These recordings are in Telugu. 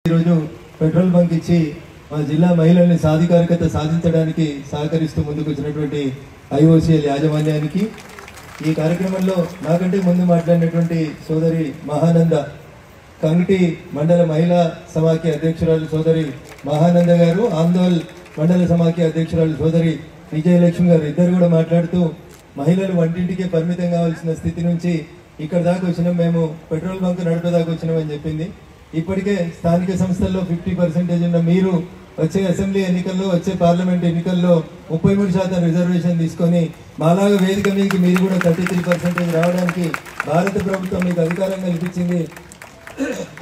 ఈరోజు పెట్రోల్ బంక్ ఇచ్చి మా జిల్లా మహిళల్ని సాధికారికత సాధించడానికి సహకరిస్తూ ముందుకు వచ్చినటువంటి ఐఓసీఎల్ యాజమాన్యానికి, ఈ కార్యక్రమంలో నాకంటే ముందు మాట్లాడినటువంటి సోదరి మహానంద, కంగిటి మండల మహిళా సమాఖ్య అధ్యక్షురాలు సోదరి మహానంద గారు, ఆందోళ్ మండల సమాఖ్య అధ్యక్షురాలు సోదరి విజయలక్ష్మి గారు ఇద్దరు కూడా మాట్లాడుతూ మహిళలు వంటింటికే పరిమితం కావాల్సిన స్థితి నుంచి ఇక్కడ దాకా వచ్చినాం, మేము పెట్రోల్ బంక్ నడిపేదాకా వచ్చినామని చెప్పింది. ఇప్పటికే స్థానిక సంస్థల్లో 50% ఉన్న మీరు వచ్చే అసెంబ్లీ ఎన్నికల్లో, వచ్చే పార్లమెంట్ ఎన్నికల్లో 33% రిజర్వేషన్ తీసుకొని మాలాగా వేదిక మీదకి మీరు కూడా 33% రావడానికి భారత ప్రభుత్వం మీకు అధికారం కల్పించింది,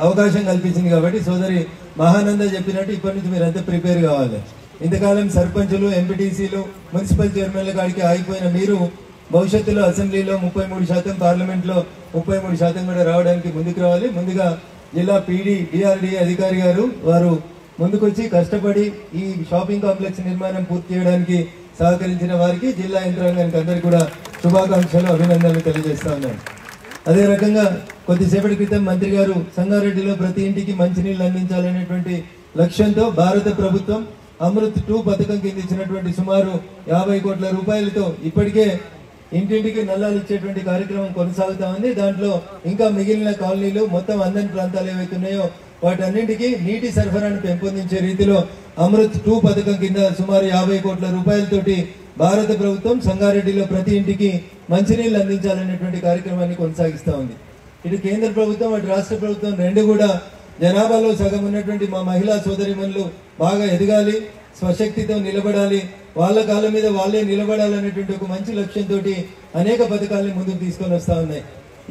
అవకాశం కల్పించింది. కాబట్టి సోదరి మహానంద చెప్పినట్టు ఇప్పటి నుంచి మీరు అంతా ప్రిపేర్ కావాలి. ఇంతకాలం సర్పంచులు, ఎంపీటీసీలు, మున్సిపల్ చైర్మన్ల కాడికి ఆగిపోయిన మీరు భవిష్యత్తులో అసెంబ్లీలో 33%, పార్లమెంట్లో 33% కూడా రావడానికి ముందుకు రావాలి. ముందుగా జిల్లా పీడీ డిఆర్డీ అధికారి గారు వారు ముందుకొచ్చి కష్టపడి ఈ షాపింగ్ కాంప్లెక్స్ నిర్మాణం పూర్తి చేయడానికి సహకరించిన వారికి, జిల్లా యంత్రాంగానికి అందరికీ కూడా శుభాకాంక్షలు, అభినందనలు తెలియజేస్తా ఉన్నాను. అదే రకంగా కొద్దిసేపటి క్రితం మంత్రి గారు సంగారెడ్డిలో ప్రతి ఇంటికి మంచినీళ్లు అందించాలనేటువంటి లక్ష్యంతో భారత ప్రభుత్వం అమృత్ 2 పథకం కింద ఇచ్చినటువంటి సుమారు 50 కోట్ల రూపాయలతో ఇప్పటికే ఇంటింటికి నల్లాలు ఇచ్చేటువంటి కార్యక్రమం కొనసాగుతా ఉంది. దాంట్లో ఇంకా మిగిలిన కాలనీలు, మొత్తం అందని ప్రాంతాలు ఏవైతున్నాయో వాటన్నింటికి నీటి సరఫరాను పెంపొందించే రీతిలో అమృత్ 2 పథకం కింద సుమారు 50 కోట్ల రూపాయలతోటి భారత ప్రభుత్వం సంగారెడ్డిలో ప్రతి ఇంటికి మంచినీళ్లు అందించాలనేటువంటి కార్యక్రమాన్ని కొనసాగిస్తా ఉంది. ఇటు కేంద్ర ప్రభుత్వం, అటు రాష్ట్ర ప్రభుత్వం రెండు కూడా జనాభాలో సగం ఉన్నటువంటి మా మహిళా సోదరిమణులు బాగా ఎదగాలి, స్వశక్తితో నిలబడాలి, వాళ్ళ కాళ్ళ మీద వాళ్ళే నిలబడాలనేటువంటి ఒక మంచి లక్ష్యంతో అనేక పథకాలను ముందుకు తీసుకొని వస్తా ఉన్నాయి.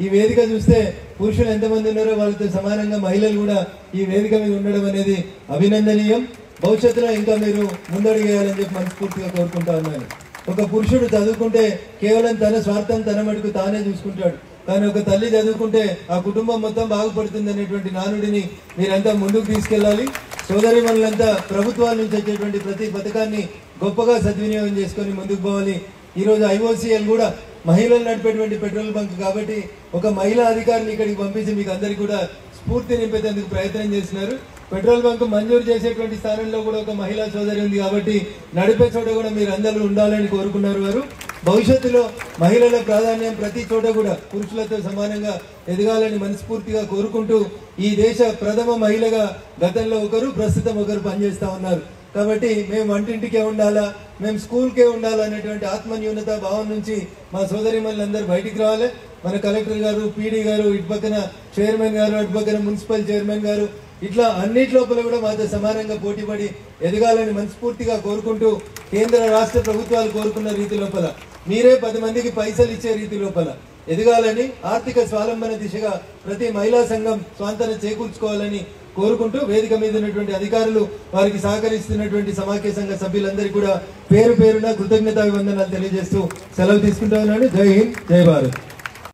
ఈ వేదిక చూస్తే పురుషులు ఎంతమంది ఉన్నారో వాళ్ళతో సమానంగా మహిళలు కూడా ఈ వేదిక మీద ఉండడం అనేది అభినందనీయం. భవిష్యత్తులో ఇంకా మీరు ముందడుగు వేయాలని చెప్పి మనస్ఫూర్తిగా కోరుకుంటా ఉన్నాను. ఒక పురుషుడు చదువుకుంటే కేవలం తన స్వార్థం, తన మటుకు తానే చూసుకుంటాడు. కానీ ఒక తల్లి చదువుకుంటే ఆ కుటుంబం మొత్తం బాగుపడుతుంది అనేటువంటి నానుడిని మీరంతా ముందుకు తీసుకెళ్లాలి. సోదరి మనులంతా ప్రభుత్వాల నుంచి వచ్చేటువంటి ప్రతి పథకాన్ని గొప్పగా సద్వినియోగం చేసుకొని ముందుకు పోవాలి. ఈరోజు ఐఓసీఎల్ కూడా మహిళలు నడిపేటువంటి పెట్రోల్ బంక్ కాబట్టి ఒక మహిళా అధికారిని ఇక్కడికి పంపించి మీకు అందరికీ కూడా స్ఫూర్తి నింపేందుకు ప్రయత్నం చేస్తున్నారు. పెట్రోల్ బంక్ మంజూరు చేసేటువంటి స్థానంలో కూడా ఒక మహిళా సోదరి ఉంది కాబట్టి నడిపే చోట కూడా మీరు అందరూ ఉండాలని కోరుకున్నారు వారు. భవిష్యత్తులో మహిళల ప్రాధాన్యం ప్రతి చోట కూడా పురుషులతో సమానంగా ఎదగాలని మనస్ఫూర్తిగా కోరుకుంటూ, ఈ దేశ ప్రథమ మహిళగా గతంలో ఒకరు, ప్రస్తుతం ఒకరు పనిచేస్తా ఉన్నారు. కాబట్టి మేము వంటింటికే ఉండాలా, మేము స్కూల్కే ఉండాలా అనేటువంటి ఆత్మన్యూనత భావం నుంచి మా సోదరి మనులందరూ బయటికి రావాలి. మన కలెక్టర్ గారు, పీడీ గారు, ఇటు పక్కన చైర్మన్ గారు, అటు పక్కన మున్సిపల్ చైర్మన్ గారు, ఇట్లా అన్నిటి లోపల కూడా మాతో సమానంగా పోటీపడి ఎదగాలని మనస్ఫూర్తిగా కోరుకుంటూ, కేంద్ర రాష్ట్ర ప్రభుత్వాలు కోరుకున్న రీతి లోపల మీరే 10 మందికి పైసలు ఇచ్చే రీతి లోపల ఎదగాలని, ఆర్థిక స్వావలంబన దిశగా ప్రతి మహిళా సంఘం స్వాంతన చేకూర్చుకోవాలని కోరుకుంటూ, వేదిక మీద ఉన్నటువంటి అధికారులు, వారికి సహకరిస్తున్నటువంటి సమాఖ్య సంఘ సభ్యులందరికీ కూడా పేరు పేరున కృతజ్ఞతాభివందనాలు తెలియజేస్తూ సెలవు తీసుకుంటా ఉన్నాను. జై హింద్, జై భారత్.